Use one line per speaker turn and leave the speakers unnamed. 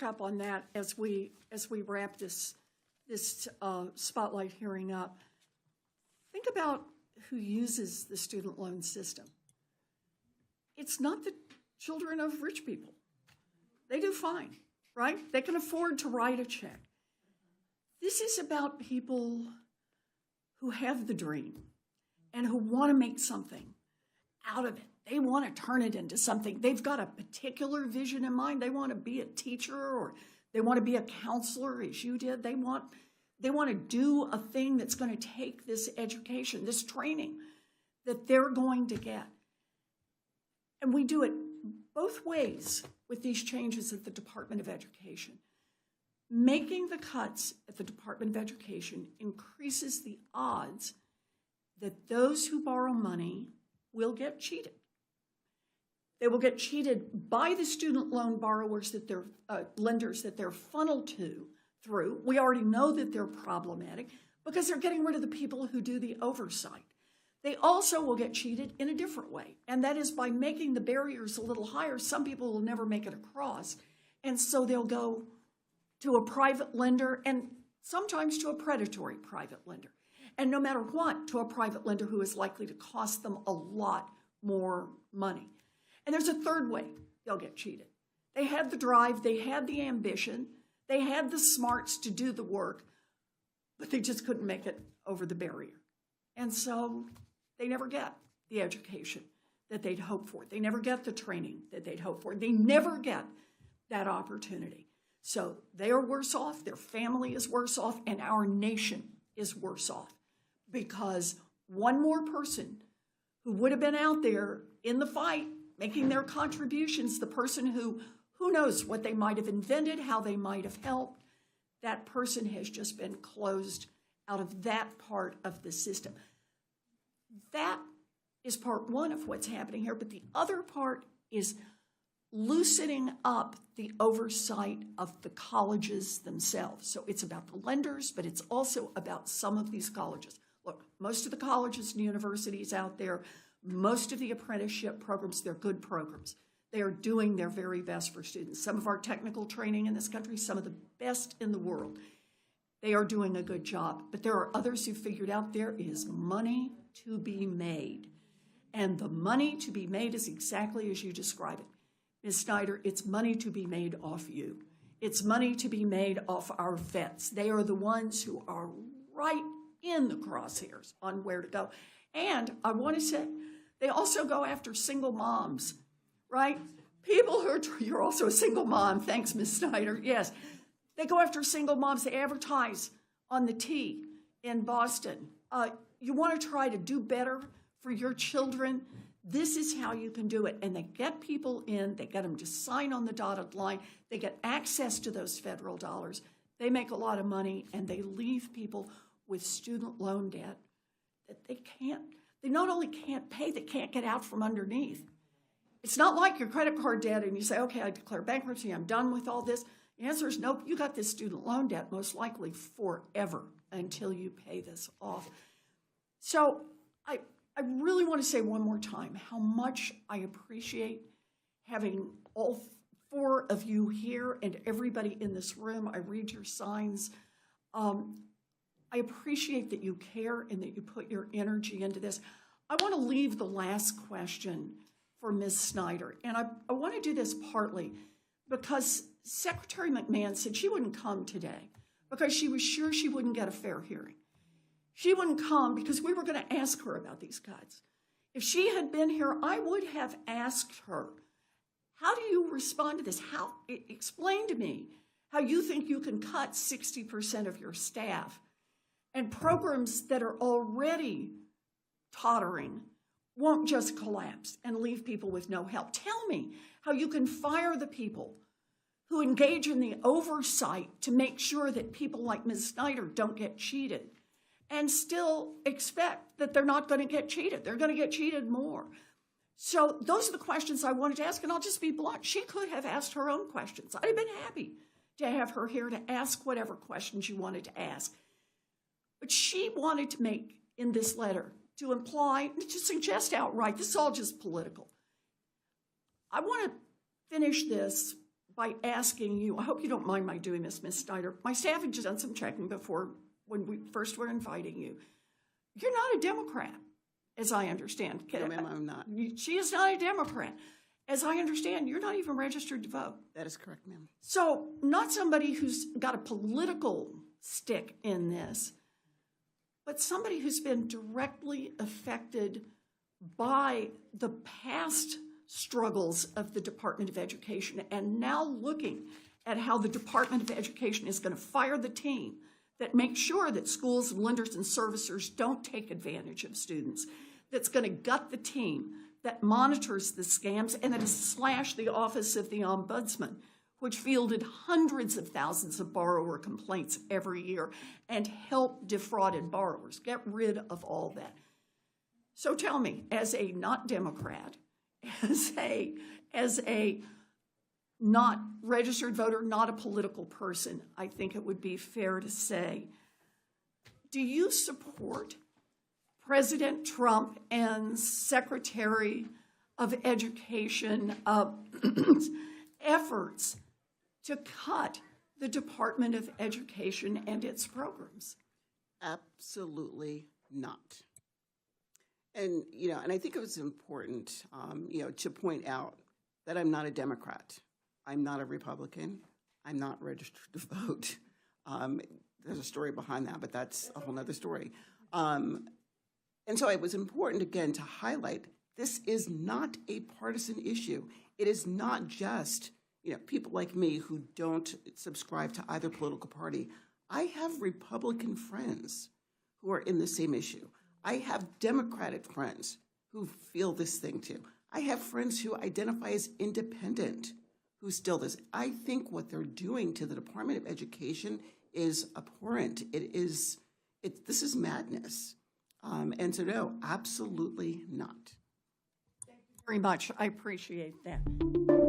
pick up on that as we wrap this spotlight hearing up. Think about who uses the student loan system. It's not the children of rich people. They do fine, right? They can afford to write a check. This is about people who have the dream and who want to make something out of it. They want to turn it into something. They've got a particular vision in mind. They want to be a teacher, or they want to be a counselor, as you did. They want to do a thing that's going to take this education, this training that they're going to get. And we do it both ways with these changes at the Department of Education. Making the cuts at the Department of Education increases the odds that those who borrow money will get cheated. They will get cheated by the student loan borrowers that they're lenders that they're funneled through. We already know that they're problematic because they're getting rid of the people who do the oversight. They also will get cheated in a different way, and that is by making the barriers a little higher. Some people will never make it across, and so they'll go to a private lender and sometimes to a predatory private lender. And no matter what, to a private lender who is likely to cost them a lot more money. And there's a third way they'll get cheated. They had the drive, they had the ambition, they had the smarts to do the work, but they just couldn't make it over the barrier. And so they never get the education that they'd hoped for. They never get the training that they'd hoped for. They never get that opportunity. So they are worse off, their family is worse off, and our nation is worse off because one more person who would have been out there in the fight, making their contributions, the person who knows what they might have invented, how they might have helped, that person has just been closed out of that part of the system. That is part one of what's happening here, but the other part is loosening up the oversight of the colleges themselves. So it's about the lenders, but it's also about some of these colleges. Look, most of the colleges and universities out there, most of the apprenticeship programs, they're good programs. They are doing their very best for students. Some of our technical training in this country, some of the best in the world, they are doing a good job. But there are others who figured out there is money to be made. And the money to be made is exactly as you describe it. Ms. Snyder, it's money to be made off you. It's money to be made off our vets. They are the ones who are right in the crosshairs on where to go. And I want to say, they also go after single moms, right? People who are, you're also a single mom, thanks, Ms. Snyder, yes. They go after single moms. They advertise on the T in Boston. You want to try to do better for your children? This is how you can do it. And they get people in, they get them to sign on the dotted line, they get access to those federal dollars, they make a lot of money, and they leave people with student loan debt that they not only can't pay, they can't get out from underneath. It's not like your credit card debt and you say, okay, I declare bankruptcy, I'm done with all this. The answer is nope, you got this student loan debt most likely forever until you pay this off. So I really want to say one more time how much I appreciate having all four of you here and everybody in this room. I read your signs. I appreciate that you care and that you put your energy into this. I want to leave the last question for Ms. Snyder. And I want to do this partly because Secretary McMahon said she wouldn't come today because she was sure she wouldn't get a fair hearing. She wouldn't come because we were going to ask her about these cuts. If she had been here, I would have asked her, how do you respond to this? Explain to me how you think you can cut 60% of your staff and programs that are already tottering won't just collapse and leave people with no help. Tell me how you can fire the people who engage in the oversight to make sure that people like Ms. Snyder don't get cheated and still expect that they're not going to get cheated. They're going to get cheated more. So those are the questions I wanted to ask, and I'll just be blunt. She could have asked her own questions. I'd have been happy to have her here to ask whatever questions you wanted to ask. But she wanted to make, in this letter, to imply, to suggest outright, this is all just political. I want to finish this by asking you, I hope you don't mind my doing this, Ms. Snyder. My staff had just done some checking before when we first were inviting you. You're not a Democrat, as I understand.
No, ma'am, I'm not.
She is not a Democrat. As I understand, you're not even registered to vote.
That is correct, ma'am.
So not somebody who's got a political stick in this, but somebody who's been directly affected by the past struggles of the Department of Education and now looking at how the Department of Education is going to fire the team that makes sure that schools and lenders and servicers don't take advantage of students, that's going to gut the team that monitors the scams and that has slashed the Office of the Ombudsman, which fielded hundreds of thousands of borrower complaints every year and helped defrauded borrowers. Get rid of all that. So tell me, as a not Democrat, as a not registered voter, not a political person, I think it would be fair to say, do you support President Trump and Secretary of Education efforts to cut the Department of Education and its programs?
Absolutely not. And, and I think it was important, to point out that I'm not a Democrat. I'm not a Republican. I'm not registered to vote. There's a story behind that, but that's a whole nother story. And so it was important, again, to highlight this is not a partisan issue. It is not just, people like me who don't subscribe to either political party. I have Republican friends who are in the same issue. I have Democratic friends who feel this thing too. I have friends who identify as independent who still this. I think what they're doing to the Department of Education is abhorrent. This is madness. And so no, absolutely not.
Thank you very much. I appreciate that.